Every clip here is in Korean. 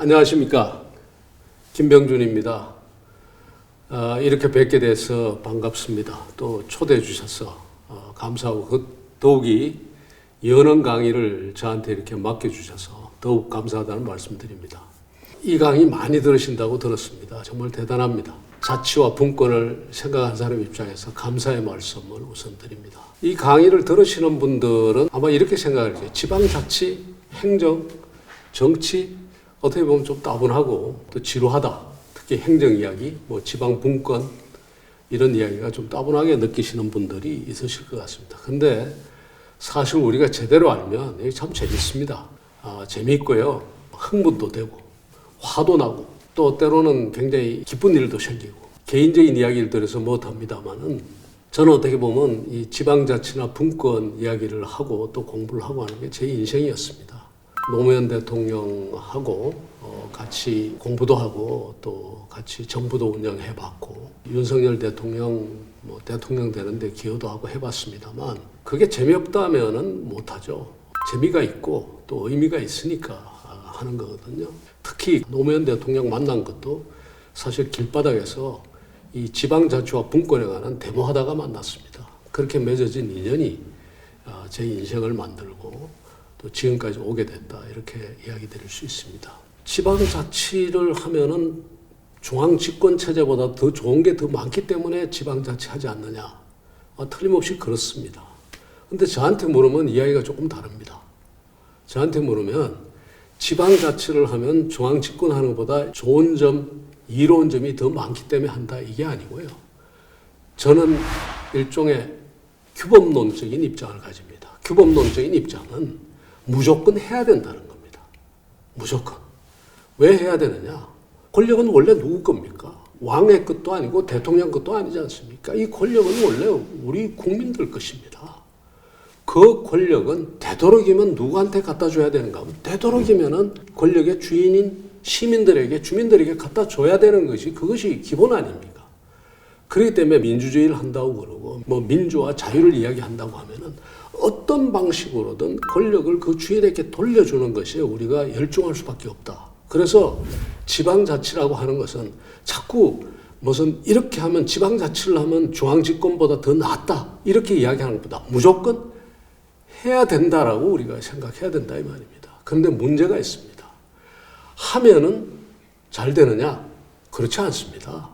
안녕하십니까. 김병준입니다. 이렇게 뵙게 돼서 반갑습니다. 또 초대해 주셔서 감사하고 더욱이 연언 강의를 저한테 이렇게 맡겨주셔서 더욱 감사하다는 말씀드립니다. 이 강의 많이 들으신다고 들었습니다. 정말 대단합니다. 자치와 분권을 생각하는 사람 입장에서 감사의 말씀을 우선 드립니다. 이 강의를 들으시는 분들은 아마 이렇게 생각할 거예요. 지방자치, 행정, 정치 어떻게 보면 좀 따분하고 또 지루하다. 특히 행정 이야기, 지방 분권 이런 이야기가 좀 따분하게 느끼시는 분들이 있으실 것 같습니다. 근데 사실 우리가 제대로 알면 이게 참 재밌습니다. 재미있고요. 흥분도 되고 화도 나고 또 때로는 굉장히 기쁜 일도 생기고 개인적인 이야기를 들어서 못합니다만은 저는 어떻게 보면 이 지방자치나 분권 이야기를 하고 또 공부를 하고 하는 게 제 인생이었습니다. 노무현 대통령하고 같이 공부도 하고 또 같이 정부도 운영해봤고 윤석열 대통령 대통령 되는데 기여도 하고 해봤습니다만 그게 재미없다면은 못하죠. 재미가 있고 또 의미가 있으니까 하는 거거든요. 특히 노무현 대통령 만난 것도 사실 길바닥에서 이 지방자치와 분권에 관한 데모하다가 만났습니다. 그렇게 맺어진 인연이 제 인생을 만들고 또 지금까지 오게 됐다 이렇게 이야기 드릴 수 있습니다. 지방자치를 하면은 중앙집권체제보다 더 좋은 게 더 많기 때문에 지방자치 하지 않느냐. 틀림없이 그렇습니다. 근데 저한테 물으면 이야기가 조금 다릅니다. 저한테 물으면 지방자치를 하면 중앙집권하는 것보다 좋은 점, 이로운 점이 더 많기 때문에 한다 이게 아니고요. 저는 일종의 규범론적인 입장을 가집니다. 규범론적인 입장은 무조건 해야 된다는 겁니다. 무조건. 왜 해야 되느냐? 권력은 원래 누구 겁니까? 왕의 것도 아니고 대통령 것도 아니지 않습니까? 이 권력은 원래 우리 국민들 것입니다. 그 권력은 되도록이면 누구한테 갖다 줘야 되는가 하면 되도록이면은 권력의 주인인 시민들에게, 주민들에게 갖다 줘야 되는 것이 그것이 기본 아닙니까? 그렇기 때문에 민주주의를 한다고 그러고 민주와 자유를 이야기한다고 하면은 어떤 방식으로든 권력을 그 주인에게 돌려주는 것에 우리가 열중할 수밖에 없다. 그래서 지방자치라고 하는 것은 자꾸 무슨 이렇게 하면 지방자치를 하면 중앙집권보다 더 낫다. 이렇게 이야기하는 것보다 무조건 해야 된다라고 우리가 생각해야 된다 이 말입니다. 그런데 문제가 있습니다. 하면은 잘 되느냐? 그렇지 않습니다.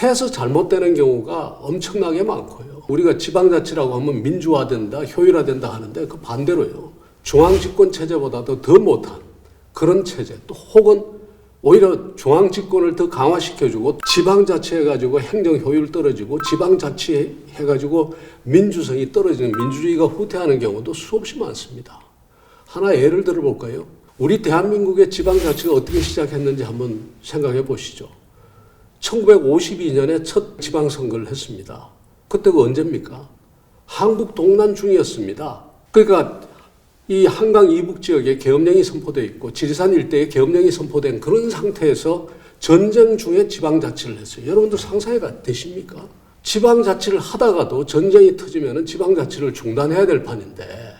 해서 잘못되는 경우가 엄청나게 많고요. 우리가 지방자치라고 하면 민주화된다, 효율화된다 하는데 그 반대로요. 중앙집권 체제보다도 더 못한 그런 체제, 또 혹은 오히려 중앙집권을 더 강화시켜주고 지방자치 해가지고 행정 효율 떨어지고 지방자치 해가지고 민주성이 떨어지는 민주주의가 후퇴하는 경우도 수없이 많습니다. 하나 예를 들어볼까요? 우리 대한민국의 지방자치가 어떻게 시작했는지 한번 생각해 보시죠. 1952년에 첫 지방선거를 했습니다. 그때가 언제입니까? 한국 동란 중이었습니다. 그러니까 이 한강 이북 지역에 계엄령이 선포되어 있고 지리산 일대에 계엄령이 선포된 그런 상태에서 전쟁 중에 지방자치를 했어요. 여러분들 상상이 되십니까? 지방자치를 하다가도 전쟁이 터지면 지방자치를 중단해야 될 판인데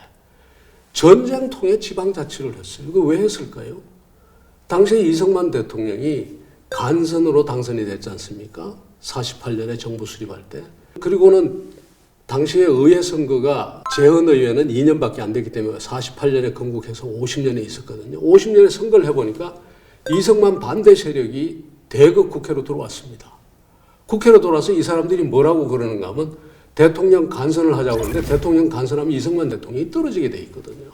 전쟁통에 지방자치를 했어요. 이거 왜 했을까요? 당시에 이승만 대통령이 간선으로 당선이 됐지 않습니까? 48년에 정부 수립할 때. 그리고는 당시에 의회 선거가 재헌의회는 2년밖에 안 됐기 때문에 48년에 건국해서 50년에 있었거든요. 50년에 선거를 해보니까 이승만 반대 세력이 대거 국회로 들어왔습니다. 국회로 들어와서 이 사람들이 뭐라고 그러는가 하면 대통령 간선을 하자고 하는데 대통령 간선하면 이승만 대통령이 떨어지게 돼 있거든요.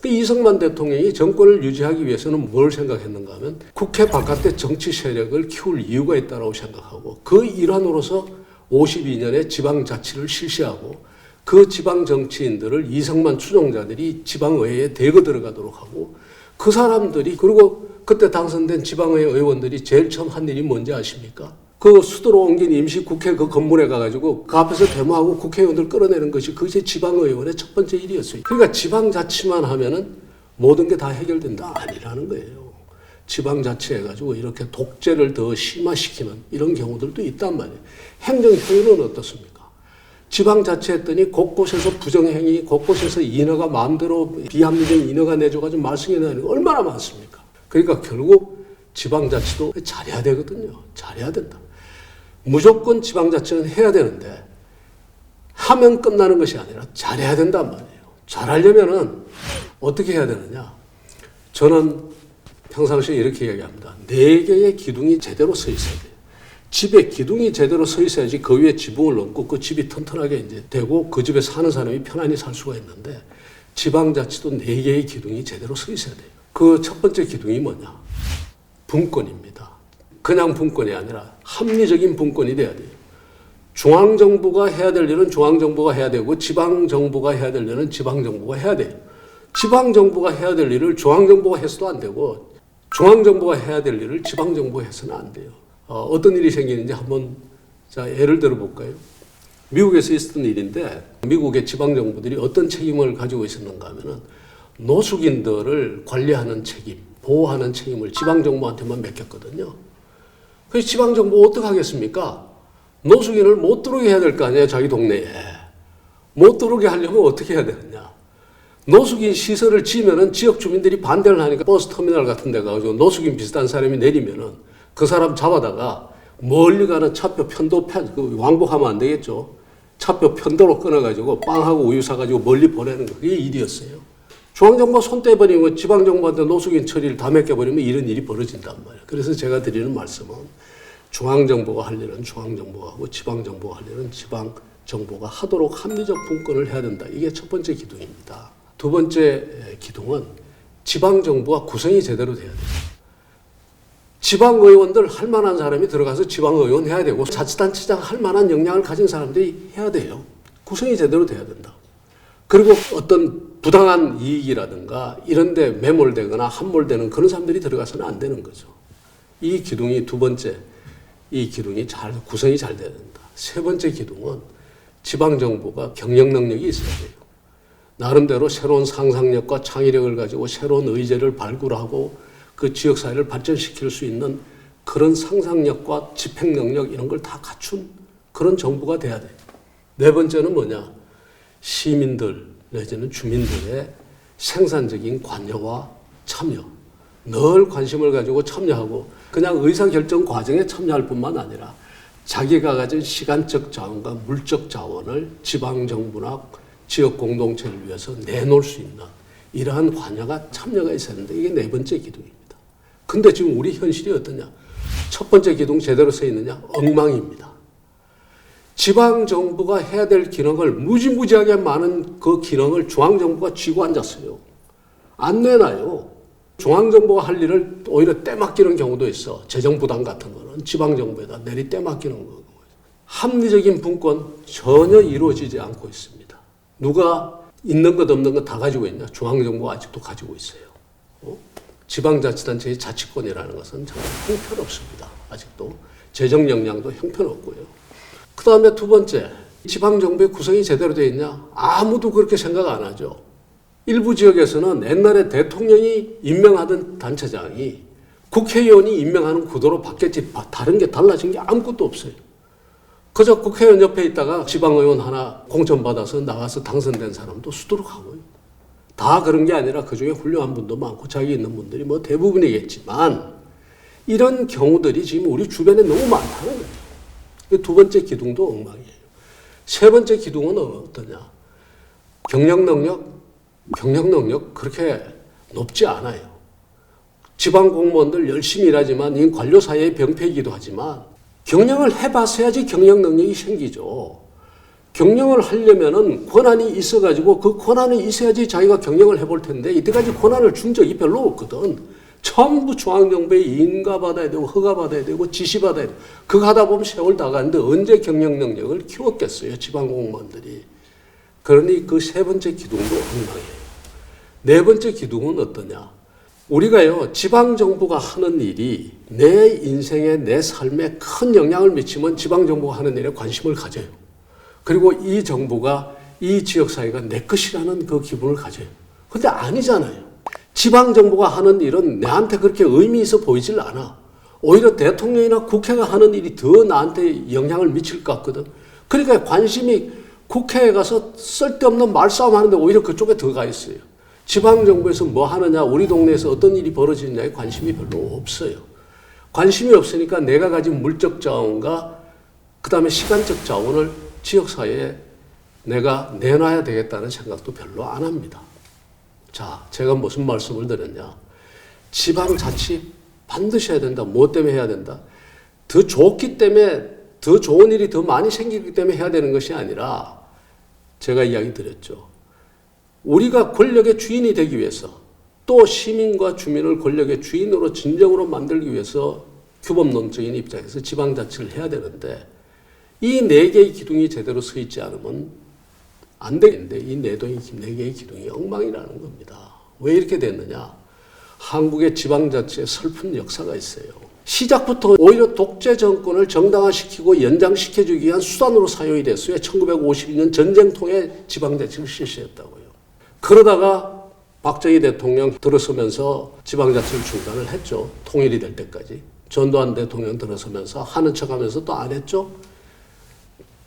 이승만 대통령이 정권을 유지하기 위해서는 뭘 생각했는가 하면 국회 바깥의 정치 세력을 키울 이유가 있다고 생각하고 그 일환으로서 52년에 지방자치를 실시하고 그 지방 정치인들을 이승만 추종자들이 지방의회에 대거 들어가도록 하고 그 사람들이 그리고 그때 당선된 지방의회 의원들이 제일 처음 한 일이 뭔지 아십니까? 그 수도로 옮긴 임시국회 그 건물에 가가지고 그 앞에서 데모하고 국회의원들 끌어내는 것이 그것이 지방의원의 첫 번째 일이었어요. 그러니까 지방자치만 하면은 모든 게 다 해결된다 아니라는 거예요. 지방자치 해가지고 이렇게 독재를 더 심화시키는 이런 경우들도 있단 말이에요. 행정효율은 어떻습니까? 지방자치 했더니 곳곳에서 부정행위, 곳곳에서 인허가 마음대로 비합리적인 인허가 내줘가지고 말썽이 나는 거 얼마나 많습니까? 그러니까 결국 지방자치도 잘해야 되거든요. 잘해야 된다. 무조건 지방자치는 해야 되는데 하면 끝나는 것이 아니라 잘해야 된단 말이에요. 잘하려면은 어떻게 해야 되느냐. 저는 평상시에 이렇게 이야기합니다. 4개의 기둥이 제대로 서 있어야 돼요. 집에 기둥이 제대로 서 있어야지 그 위에 지붕을 얹고 그 집이 튼튼하게 이제 되고 그 집에 사는 사람이 편안히 살 수가 있는데 지방자치도 4개의 기둥이 제대로 서 있어야 돼요. 그 첫 번째 기둥이 뭐냐? 분권입니다. 그냥 분권이 아니라 합리적인 분권이 돼야 돼요. 중앙정부가 해야 될 일은 중앙정부가 해야 되고 지방정부가 해야 될 일은 지방정부가 해야 돼요. 지방정부가 해야 될 일을 중앙정부가 해서도 안 되고 중앙정부가 해야 될 일을 지방정부가 해서는 안 돼요. 어떤 일이 생기는지 한번 예를 들어 볼까요? 미국에서 있었던 일인데 미국의 지방정부들이 어떤 책임을 가지고 있었는가 하면은 노숙인들을 관리하는 책임, 보호하는 책임을 지방정부한테만 맡겼거든요. 그래서 지방정부가 어떻게 하겠습니까? 노숙인을 못 들어오게 해야 될 거 아니에요, 자기 동네에. 못 들어오게 하려면 어떻게 해야 되느냐? 노숙인 시설을 지으면은 지역 주민들이 반대를 하니까 버스터미널 같은 데 가가지고 노숙인 비슷한 사람이 내리면은 그 사람 잡아다가 멀리 가는 차표 편도 왕복하면 안 되겠죠. 차표 편도로 끊어가지고 빵하고 우유 사가지고 멀리 보내는 거. 그게 일이었어요. 중앙정부가 손 떼버리면 지방정부한테 노숙인 처리를 다 맡겨버리면 이런 일이 벌어진단 말이에요. 그래서 제가 드리는 말씀은 중앙정부가 할 일은 중앙정부가 하고 지방정부가 할 일은 지방정부가 하도록 합리적 분권을 해야 된다. 이게 첫 번째 기둥입니다. 두 번째 기둥은 지방정부가 구성이 제대로 돼야 돼요. 지방의원들 할 만한 사람이 들어가서 지방의원 해야 되고 자치단체장 할 만한 역량을 가진 사람들이 해야 돼요. 구성이 제대로 돼야 된다. 그리고 어떤 부당한 이익이라든가 이런 데 매몰되거나 함몰되는 그런 사람들이 들어가서는 안 되는 거죠. 이 기둥이 두 번째, 이 기둥이 구성이 잘 돼야 된다. 세 번째 기둥은 지방정부가 경영 능력이 있어야 돼요. 나름대로 새로운 상상력과 창의력을 가지고 새로운 의제를 발굴하고 그 지역사회를 발전시킬 수 있는 그런 상상력과 집행능력 이런 걸 다 갖춘 그런 정부가 돼야 돼요. 네 번째는 뭐냐? 시민들 내지는 주민들의 생산적인 관여와 참여. 늘 관심을 가지고 참여하고 그냥 의사결정 과정에 참여할 뿐만 아니라 자기가 가진 시간적 자원과 물적 자원을 지방정부나 지역 공동체를 위해서 내놓을 수 있는 이러한 관여가 참여가 있어야 하는데 이게 네 번째 기둥입니다. 근데 지금 우리 현실이 어떠냐? 첫 번째 기둥 제대로 서 있느냐? 엉망입니다. 지방정부가 해야 될 기능을 무지무지하게 많은 그 기능을 중앙정부가 쥐고 앉았어요. 안 내놔요. 중앙정부가 할 일을 오히려 떼맡기는 경우도 있어. 재정부담 같은 거는 지방정부에다 내리 떼맡기는 거고. 합리적인 분권 전혀 이루어지지 않고 있습니다. 누가 있는 것 없는 것 다 가지고 있냐? 중앙정부가 아직도 가지고 있어요. 지방자치단체의 자치권이라는 것은 정말 형편없습니다. 아직도 재정 역량도 형편없고요. 그 다음에 두 번째, 지방정부의 구성이 제대로 되어 있냐? 아무도 그렇게 생각 안 하죠. 일부 지역에서는 옛날에 대통령이 임명하던 단체장이 국회의원이 임명하는 구도로 바뀌었지 다른 게 달라진 게 아무것도 없어요. 그저 국회의원 옆에 있다가 지방의원 하나 공천받아서 나가서 당선된 사람도 수두룩하고요. 다 그런 게 아니라 그중에 훌륭한 분도 많고 자기 있는 분들이 뭐 대부분이겠지만 이런 경우들이 지금 우리 주변에 너무 많다는 거예요. 두 번째 기둥도 엉망이에요. 세 번째 기둥은 어떠냐? 경영 능력 그렇게 높지 않아요. 지방 공무원들 열심히 일하지만 이 관료 사이의 병폐이기도 하지만 경영을 해봤어야지 경영 능력이 생기죠. 경영을 하려면은 권한이 있어가지고 그 권한이 있어야지 자기가 경영을 해볼 텐데 이때까지 권한을 준 적이 별로 없거든. 전부 중앙정부에 인가받아야 되고 허가받아야 되고 지시받아야 되고 그거 하다 보면 세월 다 가는데 언제 경영 능력을 키웠겠어요. 지방 공무원들이. 그러니 그 세 번째 기둥도 엉망이에요. 네 번째 기둥은 어떠냐? 우리가요, 지방정부가 하는 일이 내 인생에, 내 삶에 큰 영향을 미치면 지방정부가 하는 일에 관심을 가져요. 그리고 이 정부가, 이 지역사회가 내 것이라는 그 기분을 가져요. 근데 아니잖아요. 지방정부가 하는 일은 나한테 그렇게 의미 있어 보이질 않아. 오히려 대통령이나 국회가 하는 일이 더 나한테 영향을 미칠 것 같거든. 그러니까 관심이 국회에 가서 쓸데없는 말싸움 하는데 오히려 그쪽에 더 가 있어요. 지방정부에서 뭐 하느냐, 우리 동네에서 어떤 일이 벌어지느냐에 관심이 별로 없어요. 관심이 없으니까 내가 가진 물적 자원과 그 다음에 시간적 자원을 지역사회에 내가 내놔야 되겠다는 생각도 별로 안 합니다. 자, 제가 무슨 말씀을 드렸냐. 지방자치 반드시 해야 된다. 뭐 때문에 해야 된다? 더 좋기 때문에, 더 좋은 일이 더 많이 생기기 때문에 해야 되는 것이 아니라 제가 이야기 드렸죠. 우리가 권력의 주인이 되기 위해서 또 시민과 주민을 권력의 주인으로 진정으로 만들기 위해서 규범론적인 입장에서 지방자치를 해야 되는데 이 네 개의 기둥이 제대로 서 있지 않으면 안 되겠는데 이 네 개의 기둥이 엉망이라는 겁니다. 왜 이렇게 됐느냐? 한국의 지방자치에 슬픈 역사가 있어요. 시작부터 오히려 독재 정권을 정당화시키고 연장시켜주기 위한 수단으로 사용이 됐어요. 1952년 전쟁통에 지방자치를 실시했다고요. 그러다가 박정희 대통령 들어서면서 지방자치를 중단을 했죠. 통일이 될 때까지. 전두환 대통령 들어서면서 하는 척하면서 또 안 했죠.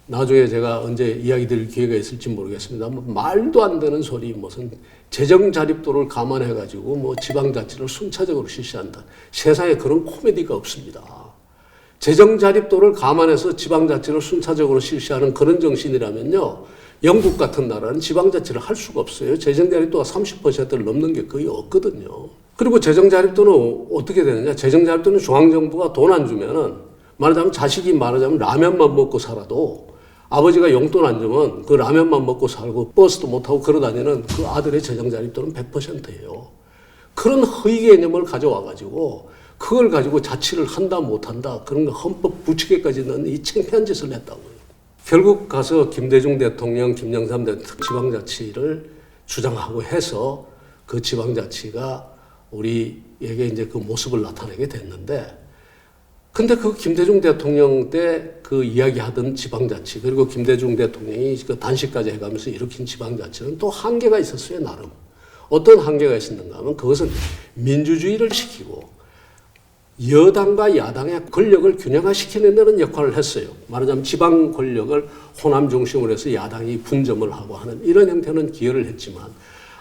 나중에 제가 언제 이야기 드릴 기회가 있을지 모르겠습니다만 말도 안 되는 소리 무슨 재정 자립도를 감안해가지고 뭐 지방자치를 순차적으로 실시한다. 세상에 그런 코미디가 없습니다. 재정 자립도를 감안해서 지방자치를 순차적으로 실시하는 그런 정신이라면요. 영국 같은 나라는 지방자치를 할 수가 없어요. 재정 자립도가 30%를 넘는 게 거의 없거든요. 그리고 재정 자립도는 어떻게 되느냐. 재정 자립도는 중앙정부가 돈 안 주면은 말하자면 자식이 말하자면 라면만 먹고 살아도 아버지가 용돈 안 주면 그 라면만 먹고 살고 버스도 못 타고 걸어다니는 그 아들의 재정 자립도는 100%예요. 그런 허위 개념을 가져와 가지고 그걸 가지고 자치를 한다 못 한다 그런 거 헌법 부칙에까지 넣는 이 창피한 짓을 했다고요. 결국 가서 김대중 대통령, 김영삼 대통령 지방자치를 주장하고 해서 그 지방자치가 우리에게 이제 그 모습을 나타내게 됐는데 근데 그 김대중 대통령 때 그 이야기하던 지방자치 그리고 김대중 대통령이 그 단식까지 해가면서 일으킨 지방자치는 또 한계가 있었어요, 나름. 어떤 한계가 있었는가 하면 그것은 민주주의를 시키고 여당과 야당의 권력을 균형화시키는 데는 역할을 했어요. 말하자면 지방 권력을 호남 중심으로 해서 야당이 분점을 하고 하는 이런 형태는 기여를 했지만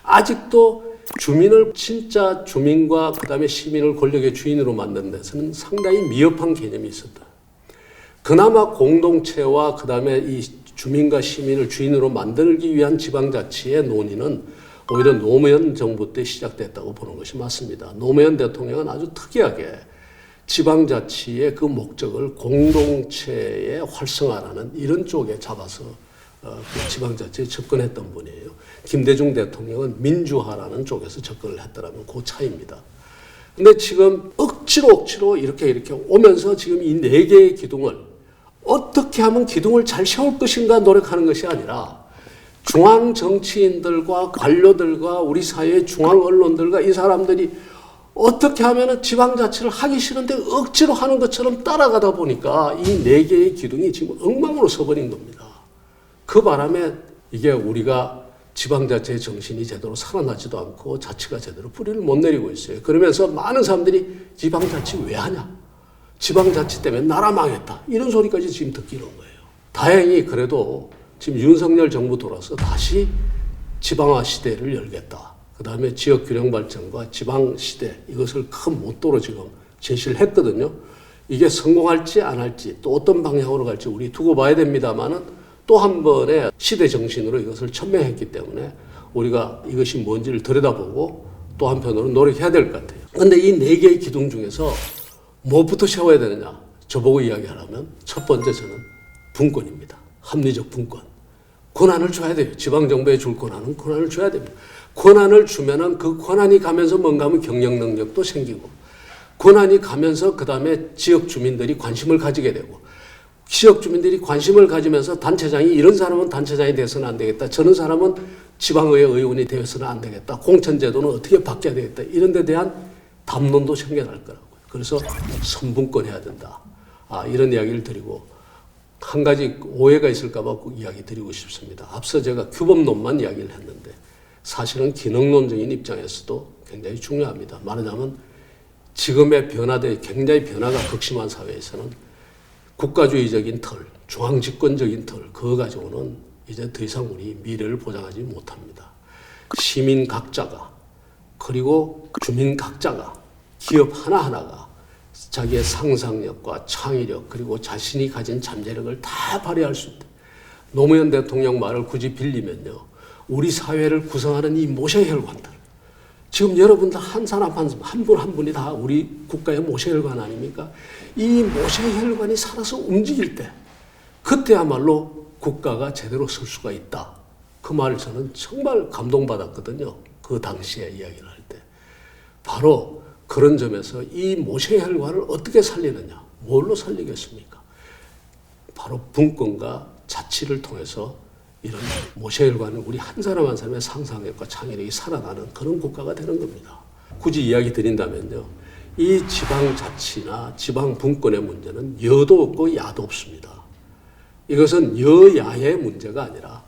아직도 주민을 진짜 주민과 그다음에 시민을 권력의 주인으로 만드는 데서는 상당히 미흡한 개념이 있었다. 그나마 공동체와 그다음에 이 주민과 시민을 주인으로 만들기 위한 지방자치의 논의는 오히려 노무현 정부 때 시작됐다고 보는 것이 맞습니다. 노무현 대통령은 아주 특이하게 지방자치의 그 목적을 공동체의 활성화라는 이런 쪽에 잡아서 그 지방자치에 접근했던 분이에요. 김대중 대통령은 민주화라는 쪽에서 접근을 했더라면 그 차이입니다. 근데 지금 억지로 이렇게 오면서 지금 이 네 개의 기둥을 어떻게 하면 기둥을 잘 세울 것인가 노력하는 것이 아니라 중앙 정치인들과 관료들과 우리 사회의 중앙 언론들과 이 사람들이 어떻게 하면 지방자치를 하기 싫은데 억지로 하는 것처럼 따라가다 보니까 이 네 개의 기둥이 지금 엉망으로 서버린 겁니다. 그 바람에 이게 우리가 지방자치의 정신이 제대로 살아나지도 않고 자치가 제대로 뿌리를 못 내리고 있어요. 그러면서 많은 사람들이 지방자치 왜 하냐? 지방자치 때문에 나라 망했다. 이런 소리까지 지금 듣기는 거예요. 다행히 그래도 지금 윤석열 정부 돌아서 다시 지방화 시대를 열겠다. 그 다음에 지역균형 발전과 지방시대 이것을 큰 모토로 지금 제시를 했거든요. 이게 성공할지 안 할지 또 어떤 방향으로 갈지 우리 두고 봐야 됩니다만은 또 한 번의 시대 정신으로 이것을 천명했기 때문에 우리가 이것이 뭔지를 들여다보고 또 한편으로 노력해야 될 것 같아요. 그런데 이 네 개의 기둥 중에서 무엇부터 세워야 되느냐? 저보고 이야기하라면 첫 번째 저는 분권입니다. 합리적 분권. 권한을 줘야 돼요. 지방정부에 줄 권한을 줘야 됩니다. 권한을 주면은 그 권한이 가면서 뭔가 하면 경영 능력도 생기고 권한이 가면서 그 다음에 지역 주민들이 관심을 가지게 되고 지역 주민들이 관심을 가지면서 단체장이 이런 사람은 단체장이 돼서는 안 되겠다. 저런 사람은 지방의회 의원이 되어서는 안 되겠다. 공천제도는 어떻게 바뀌어야 되겠다. 이런 데 대한 담론도 생겨날 거라고요. 그래서 선분권해야 된다. 이런 이야기를 드리고 한 가지 오해가 있을까 봐 꼭 이야기 드리고 싶습니다. 앞서 제가 규범론만 이야기를 했는데 사실은 기능론적인 입장에서도 굉장히 중요합니다. 말하자면 지금의 굉장히 변화가 극심한 사회에서는 국가주의적인 틀, 중앙집권적인 틀, 그거 가지고는 이제 더 이상 우리 미래를 보장하지 못합니다. 시민 각자가 그리고 주민 각자가 기업 하나하나가 자기의 상상력과 창의력 그리고 자신이 가진 잠재력을 다 발휘할 수 있다. 노무현 대통령 말을 굳이 빌리면요. 우리 사회를 구성하는 이 모세혈관들. 지금 여러분들 한 사람 한 분 한 분이 다 우리 국가의 모세혈관 아닙니까? 이 모세혈관이 살아서 움직일 때 그때야말로 국가가 제대로 설 수가 있다. 그 말을 저는 정말 감동받았거든요. 그 당시에 이야기를 할 때. 바로 그런 점에서 이 모세혈관을 어떻게 살리느냐. 뭘로 살리겠습니까? 바로 분권과 자치를 통해서 이런 모세혈관은 우리 한 사람 한 사람의 상상력과 창의력이 살아나는 그런 국가가 되는 겁니다. 굳이 이야기 드린다면요. 이 지방자치나 지방분권의 문제는 여도 없고 야도 없습니다. 이것은 여야의 문제가 아니라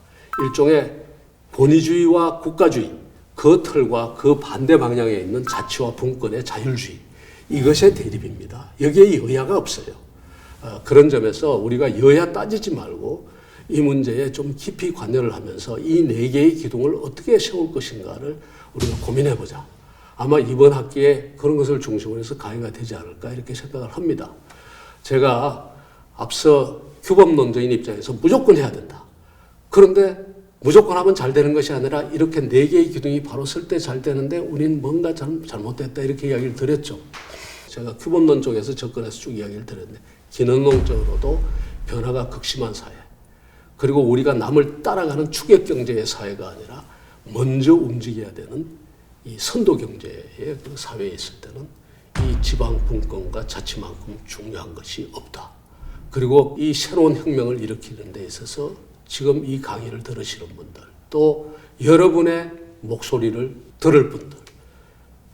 일종의 권위주의와 국가주의, 그 틀과 그 반대 방향에 있는 자치와 분권의 자율주의, 이것의 대립입니다. 여기에 여야가 없어요. 그런 점에서 우리가 여야 따지지 말고 이 문제에 좀 깊이 관여를 하면서 이 네 개의 기둥을 어떻게 세울 것인가를 우리가 고민해보자. 아마 이번 학기에 그런 것을 중심으로 해서 강의가 되지 않을까 이렇게 생각을 합니다. 제가 앞서 규범론자인 입장에서 무조건 해야 된다. 그런데 무조건 하면 잘 되는 것이 아니라 이렇게 네 개의 기둥이 바로 설 때 잘 되는데 우리는 뭔가 잘못됐다 이렇게 이야기를 드렸죠. 제가 규범론 쪽에서 접근해서 쭉 이야기를 드렸는데 기능론적으로도 변화가 극심한 사회 그리고 우리가 남을 따라가는 추격경제의 사회가 아니라 먼저 움직여야 되는 이 선도경제의 그 사회에 있을 때는 이 지방분권과 자치만큼 중요한 것이 없다. 그리고 이 새로운 혁명을 일으키는 데 있어서 지금 이 강의를 들으시는 분들 또 여러분의 목소리를 들을 분들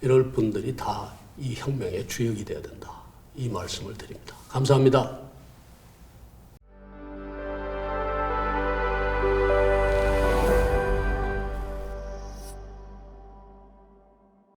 이럴 분들이 다 이 혁명의 주역이 되어야 된다. 이 말씀을 드립니다. 감사합니다.